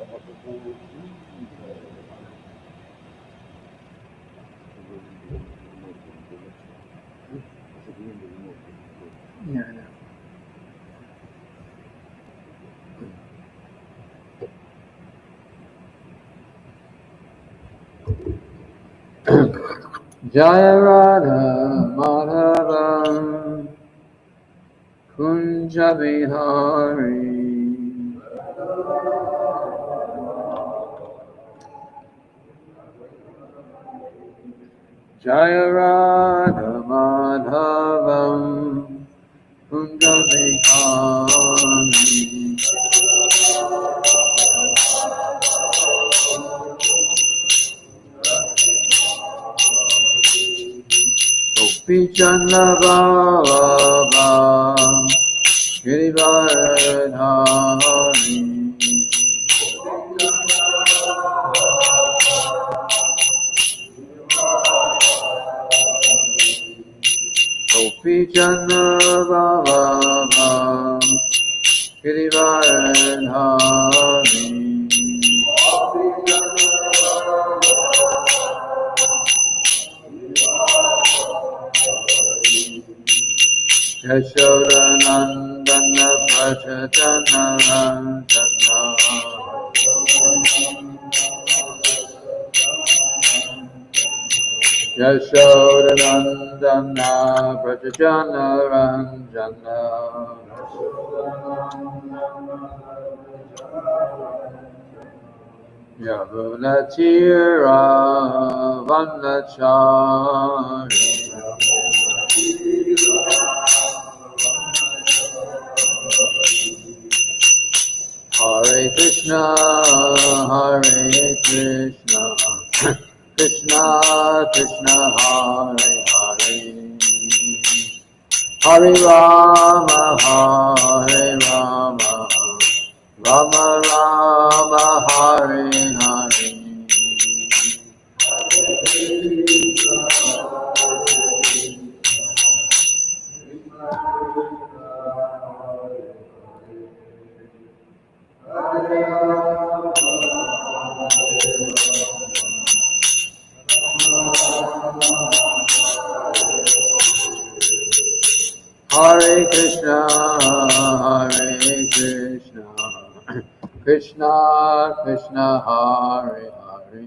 Yeah, I know. Jaya Radha Madhavam Kunja Bihari Jaya Radha Madhavam Kunja Bihari Gopichanda Baba Girivardhari Gopichanda Baba Girivardhari Yashodanandana Prachadana Ranjana Yashodanandana Prachadana Ranjana Yavuna Tira Vanachari Hare Krishna, Hare Krishna, Krishna Krishna, Hare Hare, Hare Rama, Hare Rama, Rama Rama, Hare Hare. Hare Krishna, Hare Krishna, Krishna Krishna, Hare Hare,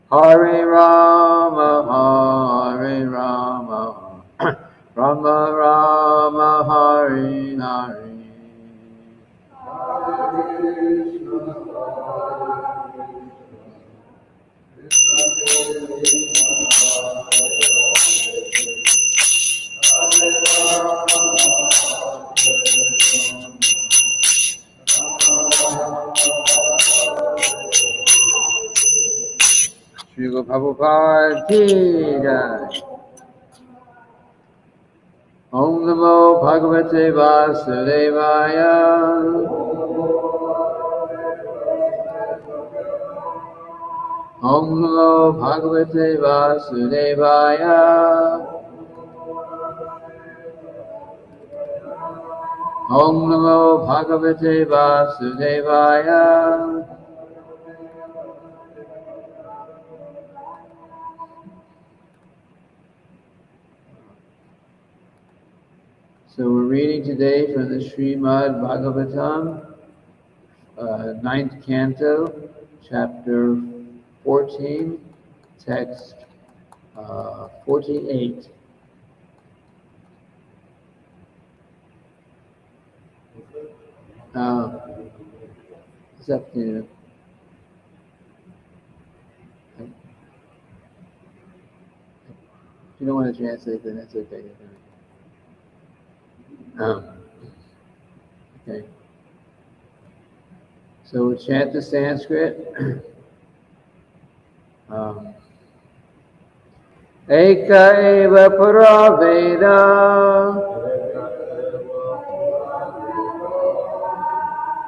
Hare Rama, Hare Rama, Rama Rama, Hare Hare. Srila Prabhupada ki jai. Om Namo Bhagavate Vasudevaya. Om Namo Bhagavate Vasudevaya. Om Namo Bhagavate Vasudevaya. So we're reading today from the Srimad-bhagavatam, 9th Canto, chapter 14, text 48. It's up to you. If you don't want to translate, then that's okay. Okay. So we'll chant the Sanskrit. Eka eva pura veda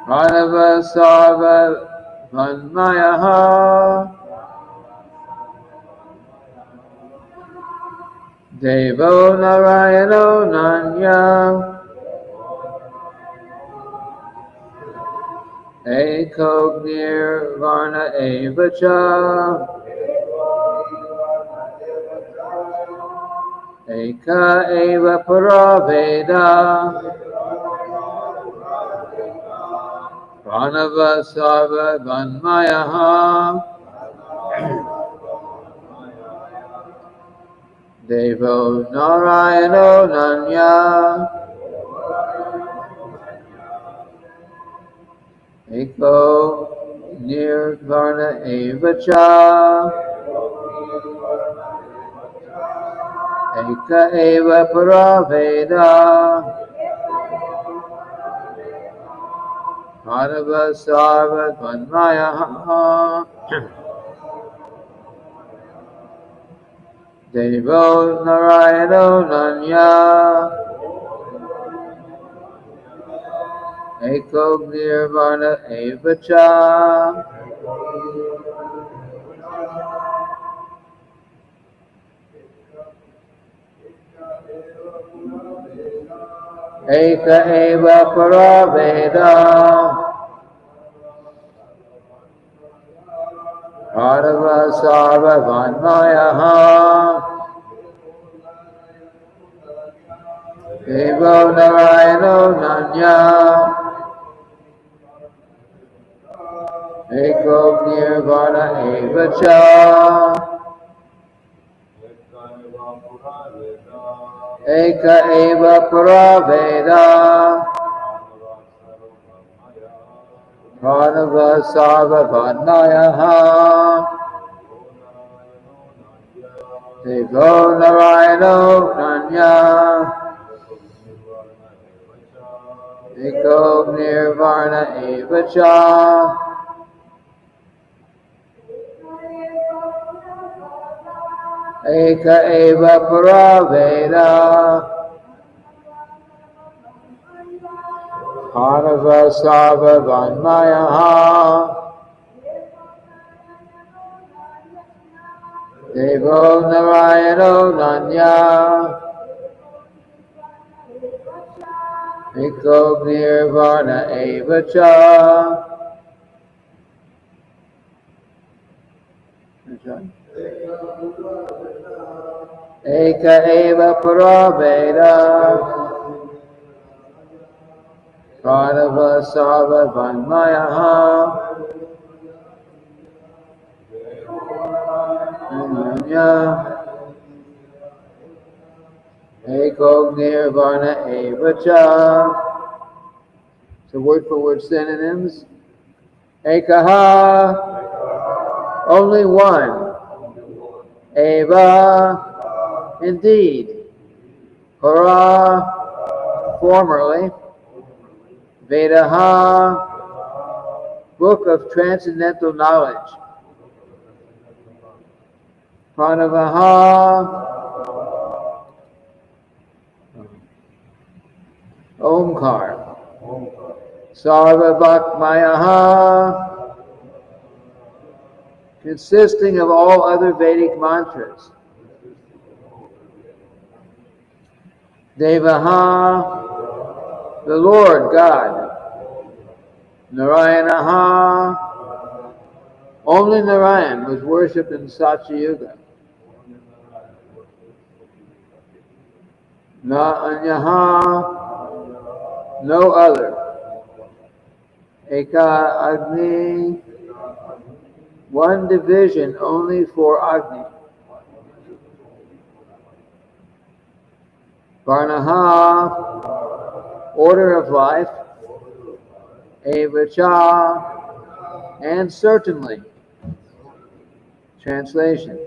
Pranava sarva vanmayaha Devo narayano nanya Eko nirvana eva cha. Eka eva paraveda. Pranava sarva vanmayaha. Devo narayano nanya. Eko nirvana eva cha. Eka eva paraveda. Pranava sarva vanmayaha. Devo narayano nanya. Eko nirvana eva cha. Eka eva paraveda. Pranava sarva vanmayaha. Devo narayano nanya. Eko nirvana eva cha. Eka eva paraveda. Pranava sarva vanmayaha. Devo narayano nanya. Eko nirvana eva cha. Eka eva paraveda. Pranava sarva vanmayaha. Devo narayano nanya. Eko nirvana eva cha. Eka eva paraveda. Pranava sarva vanmayaha. Nanya. Eko nirvana eva cha. So word for word synonyms. Ekaha, only one. Eva, indeed. Para, formerly. Vedaha, book of transcendental knowledge. Pranavaha, Omkar. Sarvabhakmayaha, consisting of all other Vedic mantras. Devaha, the Lord God. Narayanaha, only Narayan was worshipped in Satyayuga. Na anyaha, no other. Eka Agni, one division only for Agni. Varnaha, order of life. Evacha, and certainly. Translation.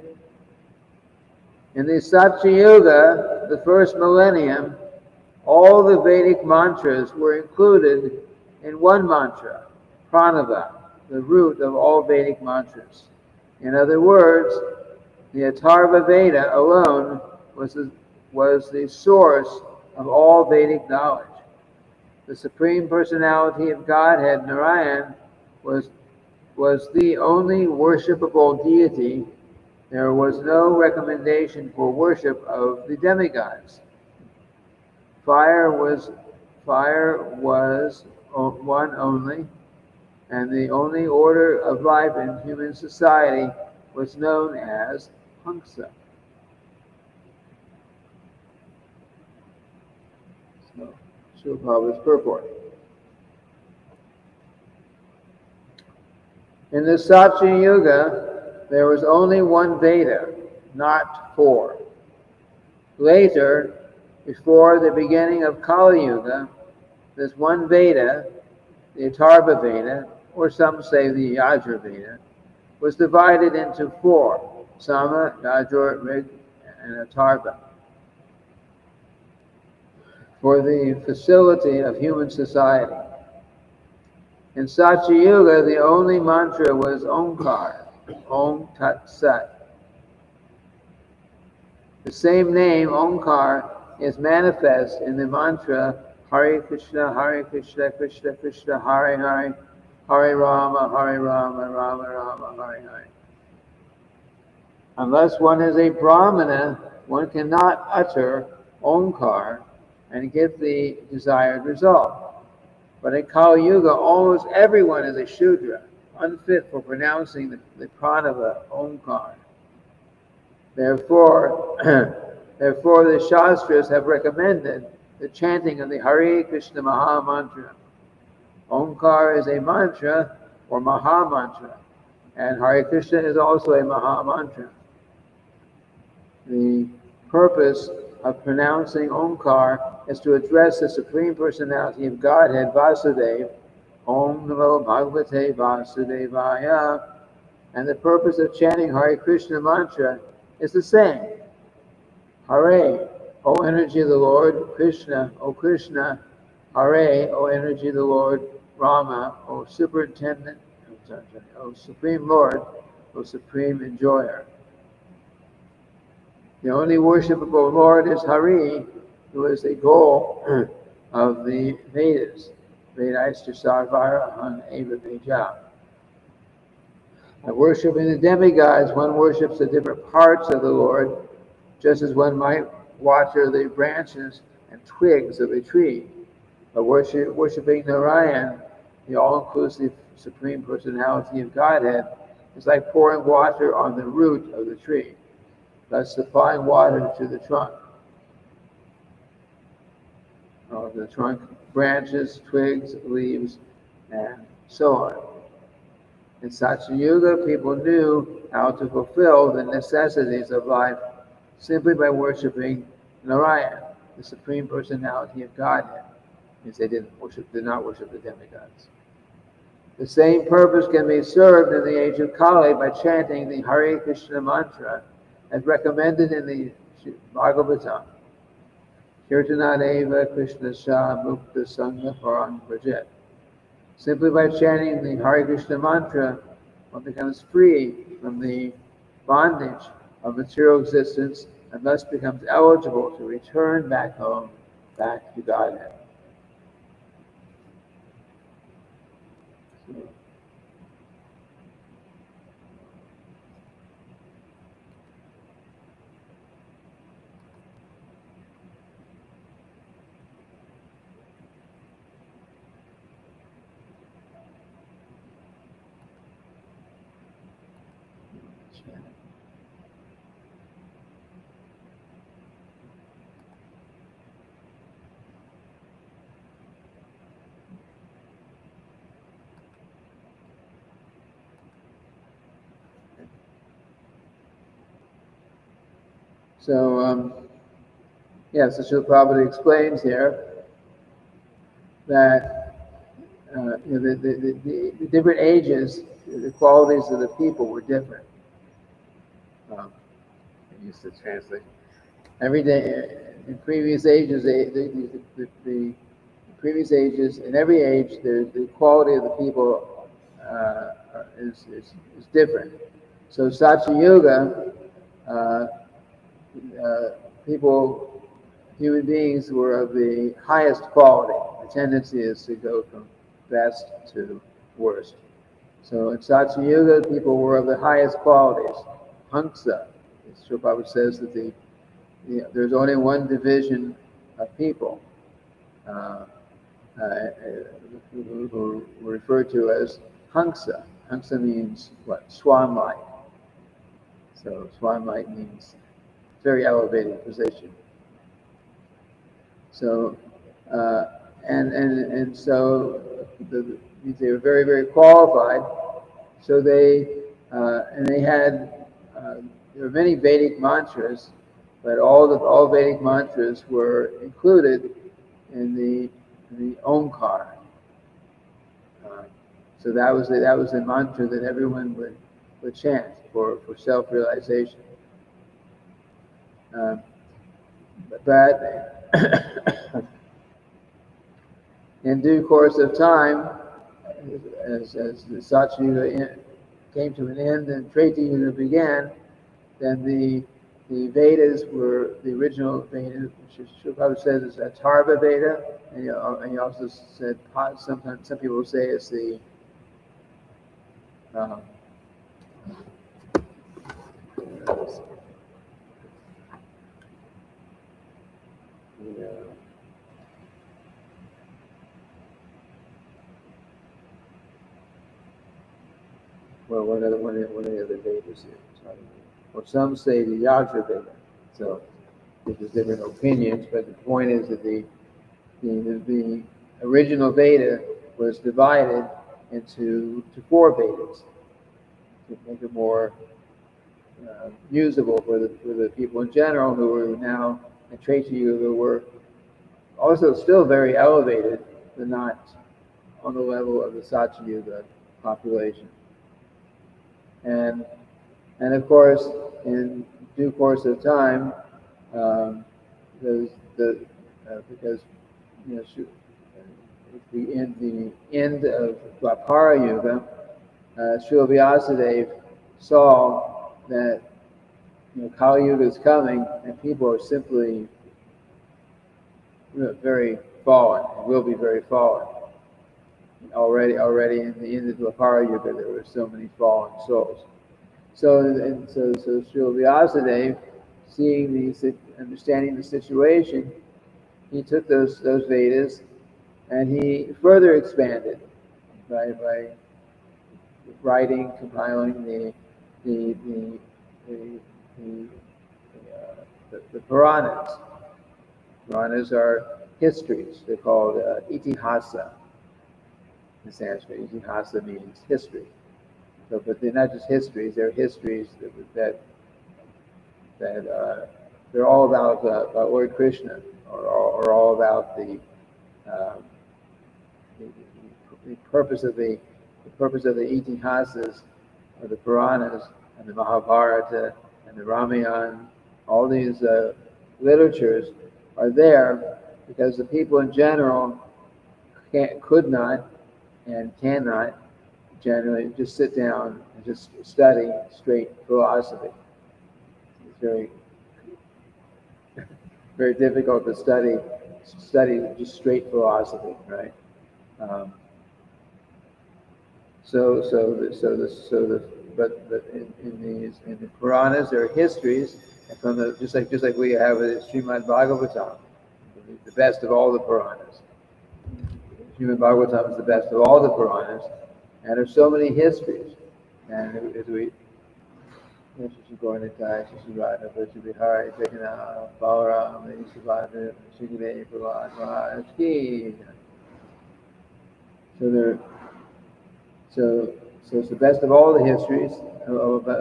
In the Satyayuga, the first millennium, all the Vedic mantras were included in one mantra, pranava, the root of all Vedic mantras. In other words, the Atharva Veda alone was the source of all Vedic knowledge. The Supreme Personality of Godhead, Narayan, was the only worshipable deity. There was no recommendation for worship of the demigods. Fire was one only. and the only order of life in human society was known as Hamsa. So, Srila Prabhupada's purport. In the Satya Yuga, there was only one Veda, not four. Later, before the beginning of Kali Yuga, this one Veda, the Atharva Veda, or some say the Yajur Veda, was divided into four: Sama, Yajur, Rig, and Atharva, for the facility of human society. In Satya Yuga, the only mantra was Omkar, Om Tat Sat. The same name, Omkar, is manifest in the mantra Hare Krishna, Krishna Krishna, Hare Hare, Hare Rama, Rama Rama, Hare Hare. Unless one is a Brahmana, one cannot utter Omkar and get the desired result. But in Kali Yuga, almost everyone is a Shudra, unfit for pronouncing the pranava, Omkar. Therefore, the Shastras have recommended the chanting of the Hare Krishna Maha Mantra. Omkar is a mantra or Maha Mantra, and Hare Krishna is also a Maha Mantra. The purpose of pronouncing Omkar is to address the Supreme Personality of Godhead, Vasudeva, Om Namo Bhagavate Vasudevaya, and the purpose of chanting Hare Krishna mantra is the same. Hare, O energy of the Lord, Krishna, O Krishna, Hare, O energy of the Lord, Rama, O superintendent, O supreme Lord, O supreme enjoyer. The only worshipable Lord is Hari, who is the goal of the Vedas. Vedaista Sarvarahan Eva Veja. By worshiping the demigods, one worships the different parts of the Lord, just as one might water the branches and twigs of a tree. By worshiping Narayan, the all-inclusive Supreme Personality of Godhead, is like pouring water on the root of the tree, thus supplying water to the trunk. The trunk, branches, twigs, leaves, and so on. In Satya Yuga, people knew how to fulfill the necessities of life simply by worshiping Narayan, the Supreme Personality of Godhead, because they did not worship the demigods. The same purpose can be served in the age of Kali by chanting the Hare Krishna mantra as recommended in the Bhagavatam. Kirtanadeva Krishna Shah Mukta Sangha Param Prajet. Simply by chanting the Hare Krishna mantra, one becomes free from the bondage of material existence and thus becomes eligible to return back home, back to Godhead. So, so Srila Prabhupada explains here that the different ages, the qualities of the people were different. I used to translate. Every day, in previous ages, the previous ages, in every age, the quality of the people is different. So Satya Yuga, people, human beings were of the highest quality. The tendency is to go from best to worst. So in Satya Yuga, people were of the highest qualities. Hamsa, Srila Prabhupada says that there's only one division of people who were referred to as Hangsa. Hangsa means what? Swan-like. So swan-like means very elevated position. So and so they were very, very qualified. So they had there were many Vedic mantras, but all Vedic mantras were included in the Omkar. So that was the mantra that everyone would chant for self-realization. But in due course of time, as the Satya Yuga came to an end and Treta Yuga began, then the Vedas were the original Vedas, which Prabhupada says is a Atharva Veda, and he also said sometimes some people say it's the well, one of the other Vedas here. Or some say the Yajur Veda. So there's different opinions, but the point is that the original Veda was divided into 4 Vedas to make it more usable for the people in general who were now in Treta Yuga, were also still very elevated, but not on the level of the Satya Yuga population. And of course, in due course of time, because the end of Dwapara Yuga, Srila Vyasadeva saw that Kali Yuga is coming, and people are simply very fallen, will be very fallen. Already in the end of Dwapara Yuga, there were so many fallen souls. So Srila Vyasadeva, understanding the situation, he took those Vedas and he further expanded by writing, compiling the Puranas. Puranas are histories. They're called itihasa in Sanskrit. Itihasa means history. So, but they're not just histories; they're histories that they're all about Lord Krishna, or all about the purpose of the itihasas, or the Puranas, and the Mahabharata, and the Ramayana. All these literatures are there because the people in general could not and cannot generally just sit down and just study straight philosophy. It's very, very difficult to study just straight philosophy, right? But in the Puranas there are histories, and from just like we have the Srimad-bhagavatam, the best of all the Puranas. Srimad-bhagavatam is the best of all the Puranas, and there's so many histories. And as we go into Thai, Shishivada, Vajrabihari, Jagana, Balaram, Shivada, Shikade, Prahlad, Maharaj. So it's the best of all the histories,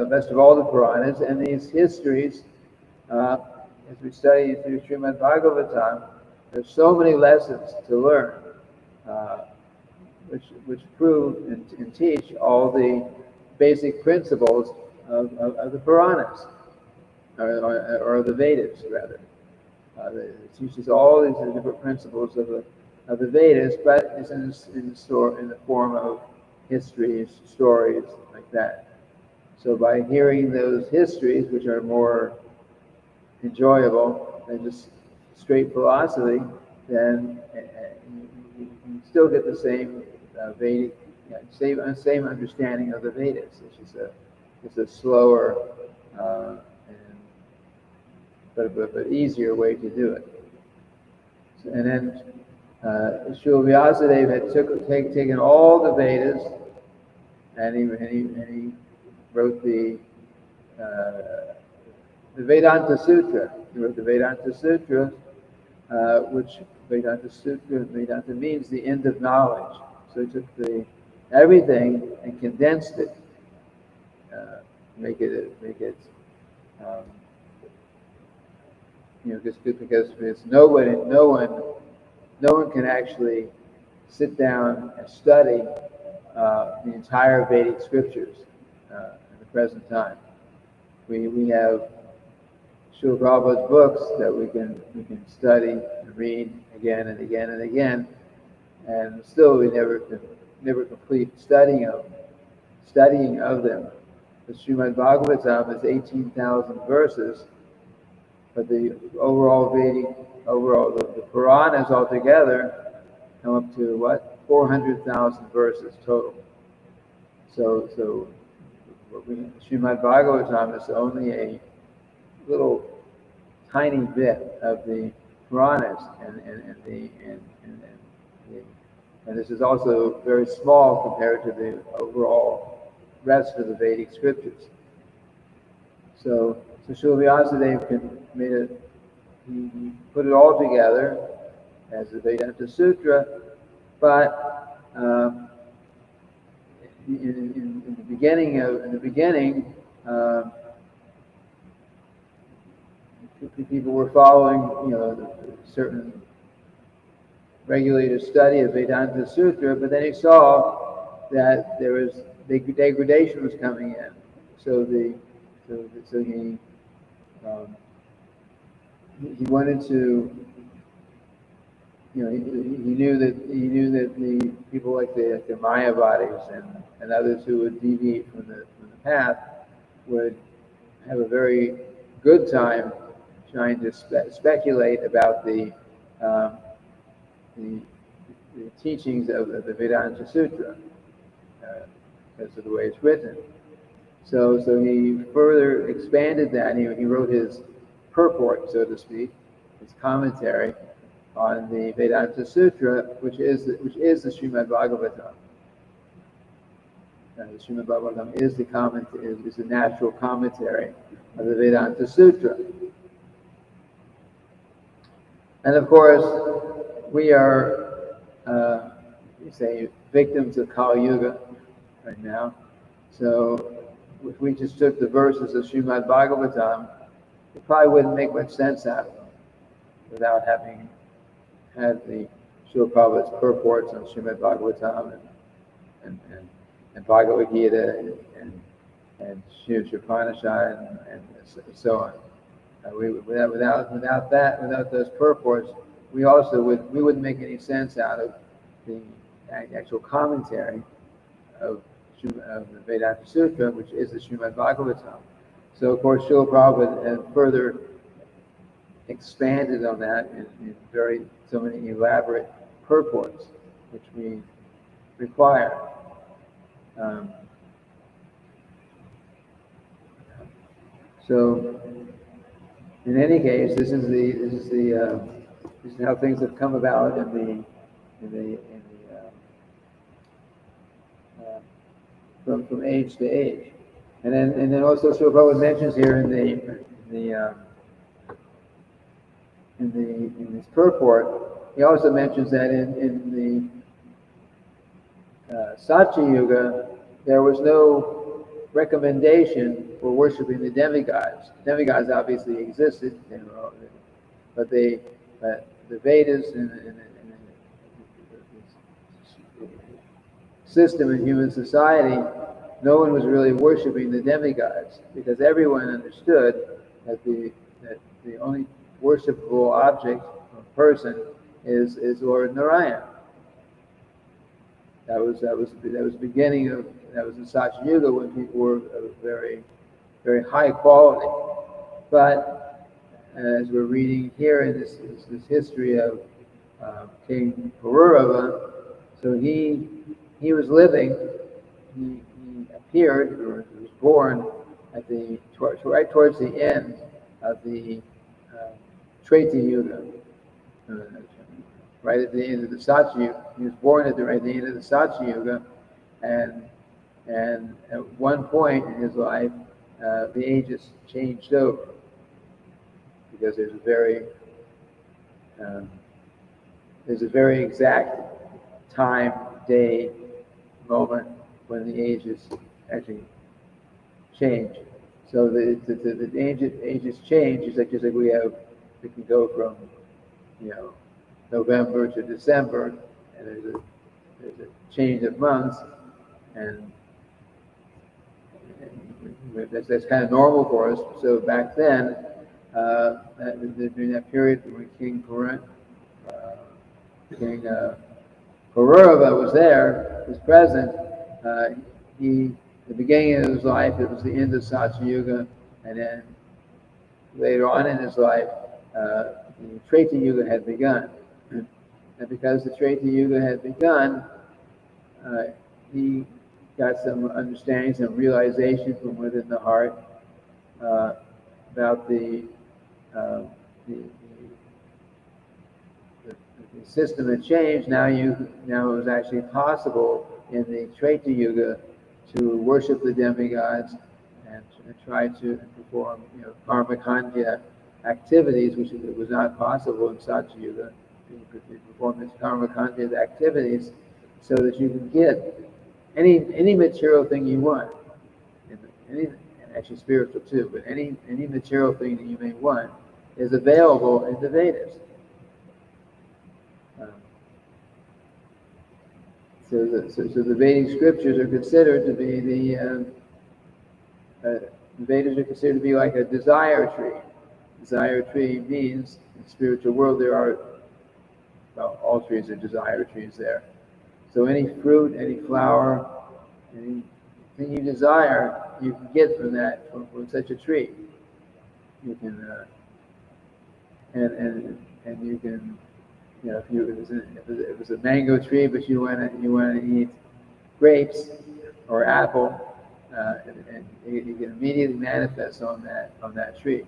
best of all the Puranas, and these histories, as we study through Srimad-bhagavatam, there's so many lessons to learn, which prove and teach all the basic principles of the Puranas, or the Vedas rather. It teaches all these different principles of the Vedas, but it's in the form of histories, stories like that. So by hearing those histories, which are more enjoyable than just straight philosophy, then you still get the same Vedic, same understanding of the Vedas. It's a slower but easier way to do it. And then Srila Vyasadeva had taken all the Vedas and he wrote the Vedanta Sutra. He wrote the Vedanta Sutra, which Vedanta means the end of knowledge. So he took everything and condensed it, make it just because no one can actually sit down and study the entire Vedic scriptures in the present time. We have Srila Prabhupada's books that we can study and read again and again and again, and still we never complete studying of them. The Srimad-bhagavatam is 18,000 verses, but the the Puranas altogether come up to 400,000 verses total. So Srimad-bhagavatam is only a little tiny bit of the Puranas, and this is also very small compared to the overall rest of the Vedic scriptures. So Srila Vyasadeva he put it all together as the Vedanta Sutra, but in the beginning, people were following, certain regulated study of Vedanta Sutra, but then he saw that there was degradation was coming in. So he wanted to, he knew that the people like the Mayavadis and others who would deviate from the path would have a very good time trying to speculate about the teachings of the Vedanta Sutra because of the way it's written. So he further expanded that. He wrote his purport, so to speak, his commentary on the Vedanta Sutra, which is the Srimad-bhagavatam. The Srimad-bhagavatam is the natural commentary of the Vedanta Sutra. And of course, we are, victims of Kali Yuga right now. So if we just took the verses of Srimad-bhagavatam, it probably wouldn't make much sense out of them without having had the Srila Prabhupada's purports on Srimad-bhagavatam and Bhagavad Gita and Shiva Upanishad and so on. Without those purports, we wouldn't make any sense out of the actual commentary of the Vedanta Sutra, which is the Srimad-bhagavatam. So, of course, Srila Prabhupada had further expanded on that in so many elaborate purports, which we require. So, in any case, this is how things have come about from age to age, and then also Srila Prabhupada mentions here in this purport, he also mentions that in the Satya Yuga there was no recommendation for worshiping the demigods. Demigods obviously existed, but the Vedas and the system in human society, no one was really worshiping the demigods because everyone understood that the only worshipable object or person is Lord Narayan. That was the Satya Yuga when people were very, very high quality. But as we're reading here in this history of King Pururava, so he was living. He appeared or was born at right towards the end of the Treta Yuga, right at the end of the Satya Yuga. He was born at the end of the Satya Yuga, and And at one point in his life, the ages changed over because um, there's a very exact time, day, moment when the ages actually change. So the ages change just like we can go from November to December, and there's a change of months, and that's kind of normal for us. So back then, during that period when King Pururava was present, the beginning of his life, it was the end of Satya Yuga, and then later on in his life, the Treta Yuga had begun. And because the Treta Yuga had begun, he got some understanding, some realization from within the heart about the system had changed. Now it was actually possible in the Treta Yuga to worship the demigods and try to perform karma khandya activities, which was not possible in Satya Yuga. You could perform these karma khandya activities so that you can get any material thing you want, and actually spiritual too, but any material thing that you may want is available in the Vedas. So the Vedic scriptures are considered to be the Vedas are considered to be like a desire tree. Desire tree means in the spiritual world all trees are desire trees there. So any fruit, any flower, anything you desire, you can get from from such a tree. You can and you can. If it was a mango tree, but you want to eat grapes or apple, and you can immediately manifest on that tree,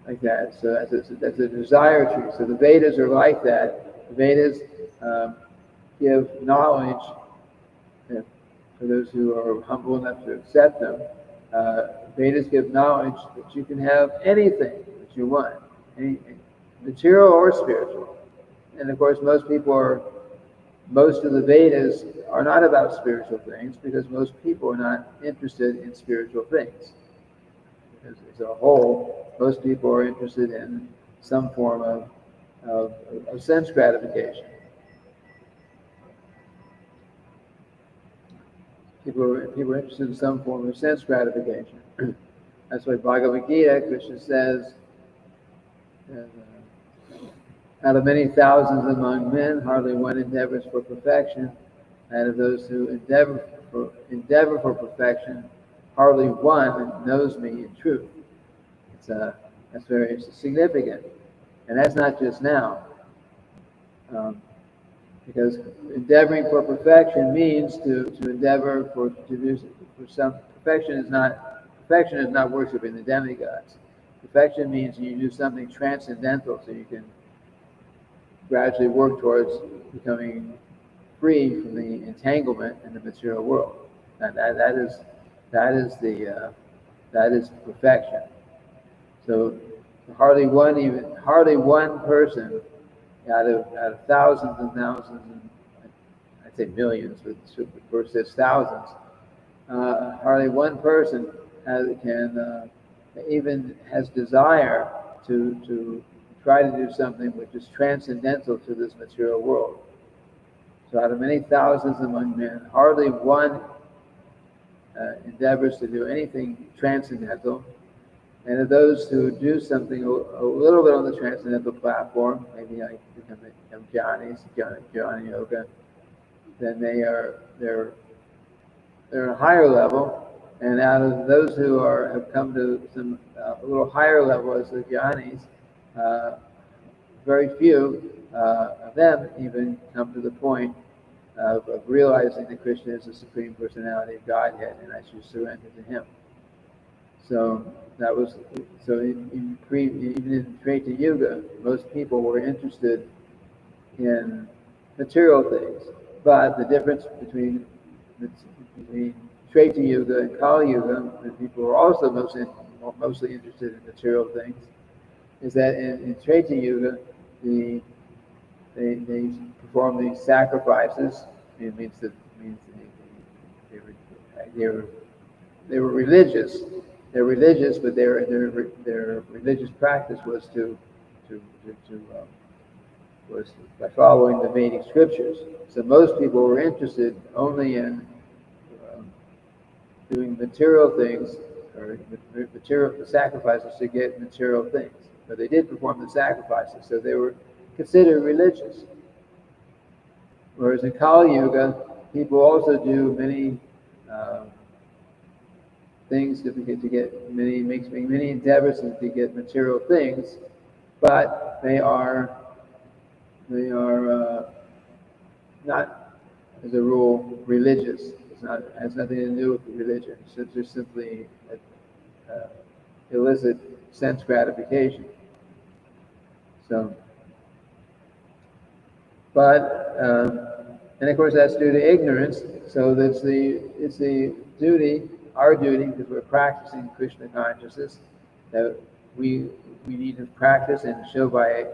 like that. So that's a desire tree. So the Vedas are like that. The Vedas give knowledge for those who are humble enough to accept them. Vedas give knowledge that you can have anything that you want, any material or spiritual. And of course, most of the Vedas are not about spiritual things because most people are not interested in spiritual things. Because as a whole, most people are interested in some form of sense gratification. People are interested in some form of sense gratification. That's why Bhagavad Gita, Krishna says, out of many thousands among men, hardly one endeavors for perfection. Out of those who endeavor for perfection, hardly one knows me in truth. That's very significant, and that's not just now. Because endeavoring for perfection means to endeavor to do for some. Perfection is not worshiping the demigods. Perfection means you do something transcendental, so you can gradually work towards becoming free from the entanglement in the material world. And that is perfection. So hardly one person out of thousands and thousands, and I'd say millions, but the verse says thousands. Hardly one person even has desire to try to do something which is transcendental to this material world. So out of many thousands among men, hardly one endeavors to do anything transcendental. And of those who do something a little bit on the transcendental platform, maybe like become jnana yoga, then they're in a higher level. And out of those who have come to a little higher level as the jnanis, very few of them even come to the point of realizing that Krishna is the Supreme Personality of Godhead, and I should surrender to Him. So even in Treta Yuga, most people were interested in material things, but the difference between between Treta Yuga and Kali Yuga, and people are also mostly interested in material things, is that in Treta Yuga, they perform these sacrifices. It means they were they were religious. They're religious, but their religious practice was was by following the Vedic scriptures. So most people were interested only in doing material things or material sacrifices to get material things. But they did perform the sacrifices, so they were considered religious. Whereas in Kali Yuga, people also do many things to get many endeavors to get material things, but they are not, as a rule, religious. It has nothing to do with religion. It's just simply illicit sense gratification. So, and of course that's due to ignorance. So it's the duty, our duty, because we're practicing Krishna consciousness, that we need to practice and show by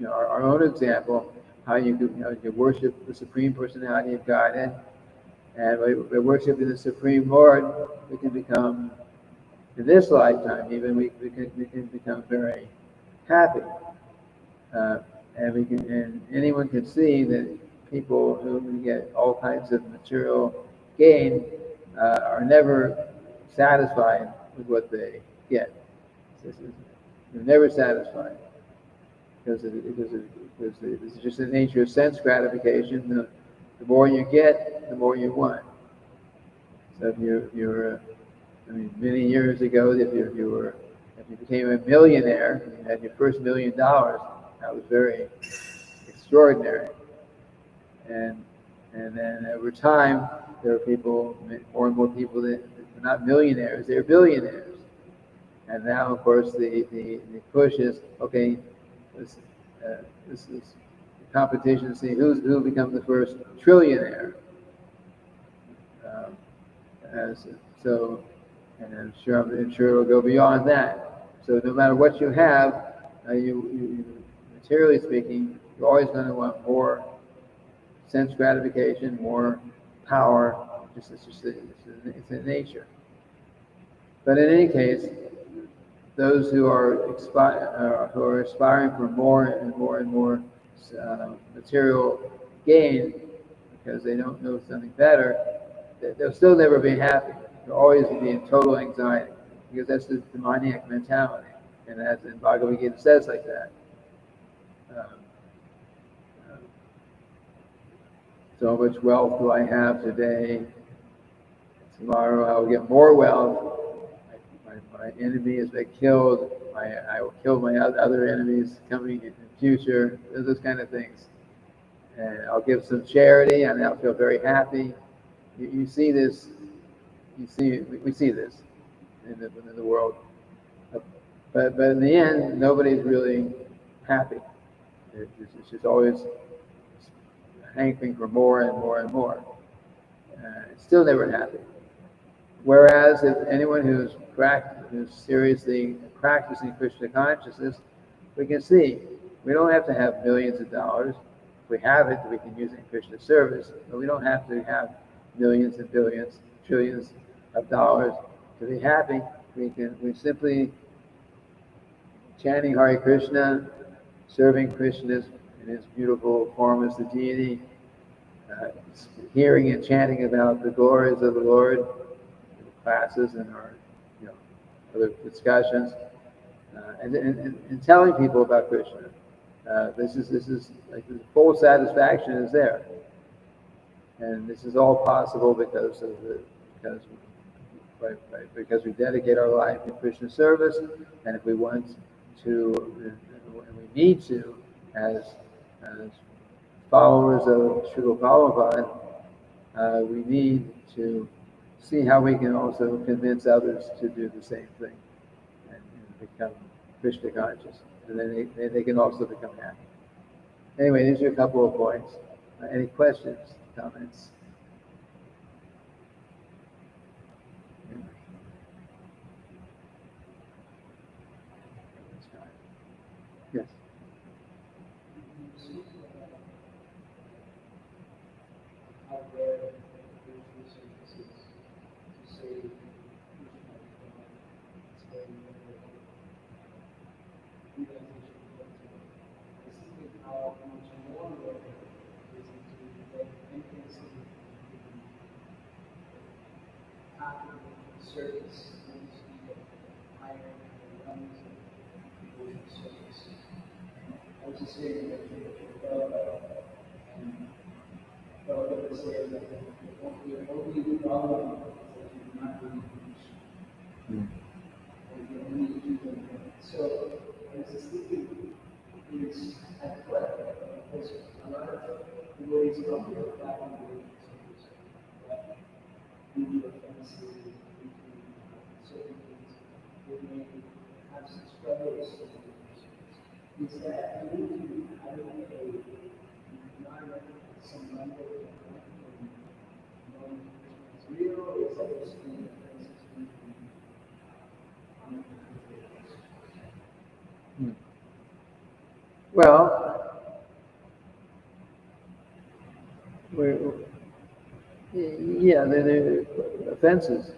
our own example how you can worship the Supreme Personality of Godhead, and by worshiping the Supreme Lord, we can become, in this lifetime even, we can become very happy, and anyone can see that people who get all kinds of material gain are never satisfied with what they get. They're never satisfied because it's just the nature of sense gratification. The more you get, the more you want. So if you're many years ago, if you became a millionaire, you had your first $1 million, that was very extraordinary. And then over time, there are more and more people that are not millionaires, they're billionaires. And now, of course, the push is, okay, this is the competition to see who becomes the first trillionaire. And I'm sure it'll go beyond that. So no matter what you have, you materially speaking, you're always going to want more sense gratification, more power. It's in nature. But in any case, those who are aspiring for more and more material gain, because they don't know something better, they'll still never be happy. They'll always be in total anxiety, because that's the demoniac mentality, and as in Bhagavad Gita says like that. So much wealth do I have today. Tomorrow I will get more wealth. My enemy has been killed. I will kill my other enemies coming in the future. Those kind of things. And I'll give some charity, and I'll feel very happy. You see this. We see this in the world. But in the end, nobody's really happy. It's just always hankering for more and more and more. It's still never happy. Whereas if anyone who's seriously practicing Krishna consciousness, we can see we don't have to have millions of dollars. If we have it, we can use it in Krishna service, but we don't have to have millions and billions, trillions of dollars to be happy. We simply chanting Hare Krishna, serving Krishna in his beautiful form as the deity, hearing and chanting about the glories of the Lord in the classes and our other discussions, and telling people about Krishna. This is like the full satisfaction is there, and this is all possible because we dedicate our life to Krishna service, and if we want to, and we need to, as followers of Srila Prabhupada, we need to see how we can also convince others to do the same thing and become Krishna conscious, and then they can also become happy. Anyway, these are a couple of points. Any questions, comments? Well, yeah, they're offenses,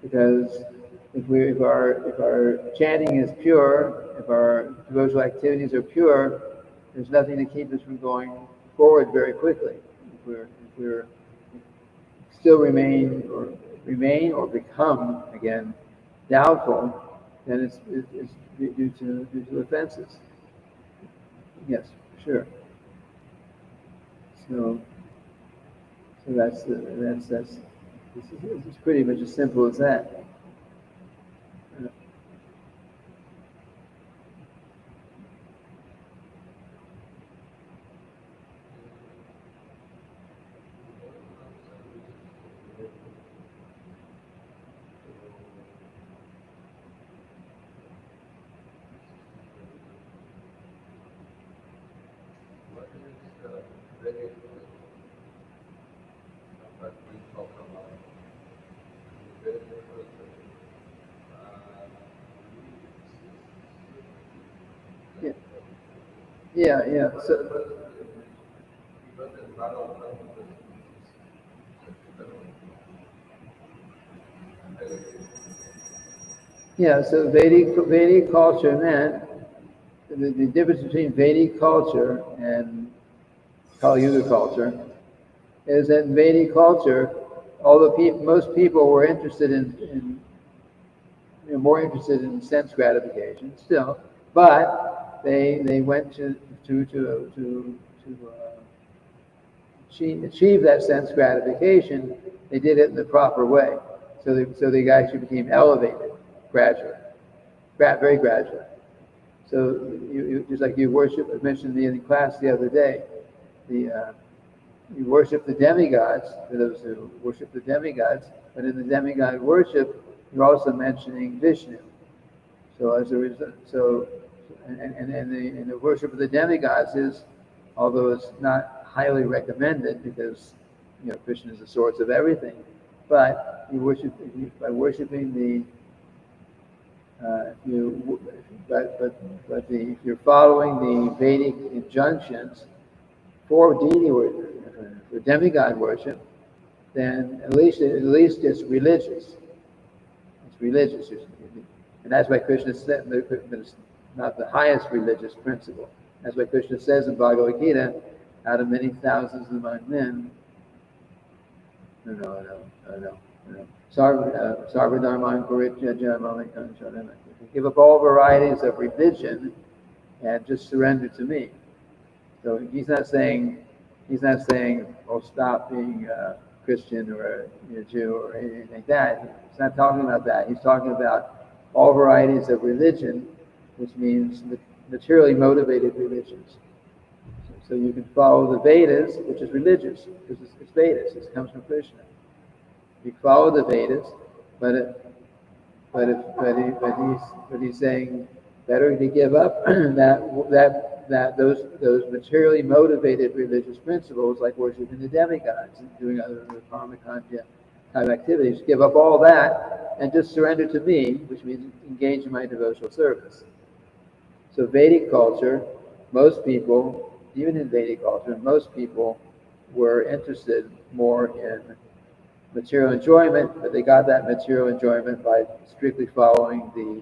because if our chanting is pure, if our devotional activities are pure, there's nothing to keep us from going forward very quickly. If we're still remain or become again doubtful, then it's due to offenses. Yes, sure. So that's it's pretty much as simple as that. Yeah. So Vedic culture meant the difference between Vedic culture and Kali Yuga culture is that in Vedic culture, most people were interested in more interested in sense gratification still, but they went to achieve that sense gratification. They did it in the proper way, so they actually became elevated gradually, very gradually. So you just like you worship, I mentioned in the class the other day, you worship the demigods, for those who worship the demigods, but in the demigod worship, you're also mentioning Vishnu. So as a result, and the worship of the demigods is, although it's not highly recommended because Krishna is the source of everything, but by worshiping the if you're following the Vedic injunctions for deity worship, for demigod worship, then at least it's religious. It's religious, and that's why Krishna said, but it's not the highest religious principle. That's why Krishna says in Bhagavad Gita, out of many thousands among men, Sarvadharman Parityaja Mamekam Sharanam. Give up all varieties of religion and just surrender to me. So he's not saying, "Oh, stop being a Christian or a Jew or anything like that." He's not talking about that. He's talking about all varieties of religion, which means materially motivated religions. So you can follow the Vedas, which is religious, because it's Vedas. It comes from Krishna. You follow the Vedas, but he's saying better to give up those materially motivated religious principles like worshiping the demigods and doing other karmakanja type activities. Give up all that and just surrender to me, which means engage in my devotional service. So Vedic culture, most people, even in Vedic culture, most people were interested more in material enjoyment, but they got that material enjoyment by strictly following the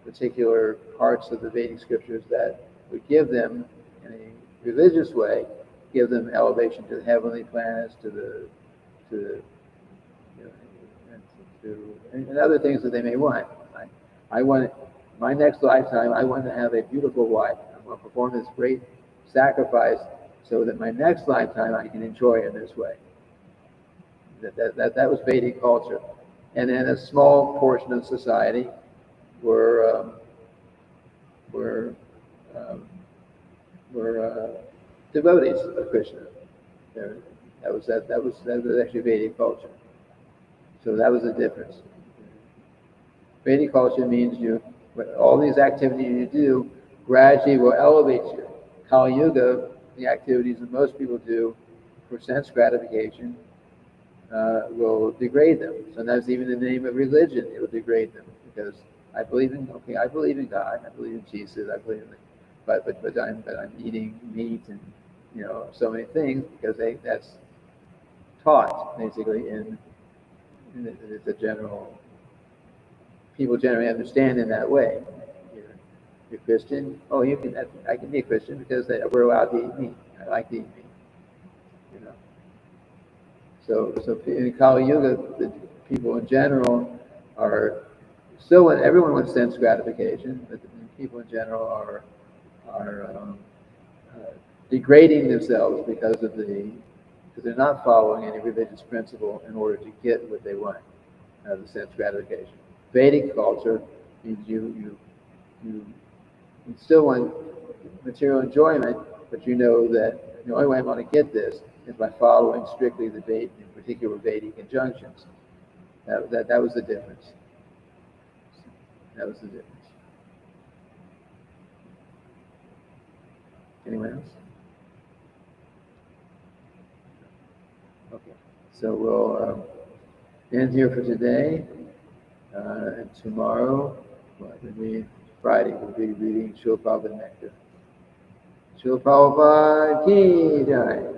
particular parts of the Vedic scriptures that would give them, in a religious way, give them elevation to the heavenly planets, to the and other things that they may want. I want my next lifetime. I want to have a beautiful wife. I want to perform this great sacrifice so that my next lifetime I can enjoy it this way. That was Vedic culture, and then a small portion of society were devotees of Krishna. That was actually Vedic culture. So that was the difference. Vedic culture means all these activities you do gradually will elevate you. Kali Yuga, the activities that most people do for sense gratification, will degrade them. Sometimes even in the name of religion, it will degrade them because I believe in God, I believe in Jesus, I believe in, but I'm eating meat and so many things because that's taught basically in the general. People generally understand in that way. You're Christian. Oh, I can be a Christian because we're allowed to eat meat. I like to eat meat. So in Kali Yuga, the people in general are still. Everyone wants sense gratification, but the people in general are degrading themselves because they're not following any religious principle in order to get what they want out of the sense gratification. Vedic culture means you still want material enjoyment, but you know that the only way I'm going to get this is by following strictly the particular Vedic injunctions. That was the difference. That was the difference. Anyone else? Okay. So we'll end here for today. And tomorrow, Friday, we'll be reading Srila Prabhupada Nectar. Srila Prabhupada Ki Jai.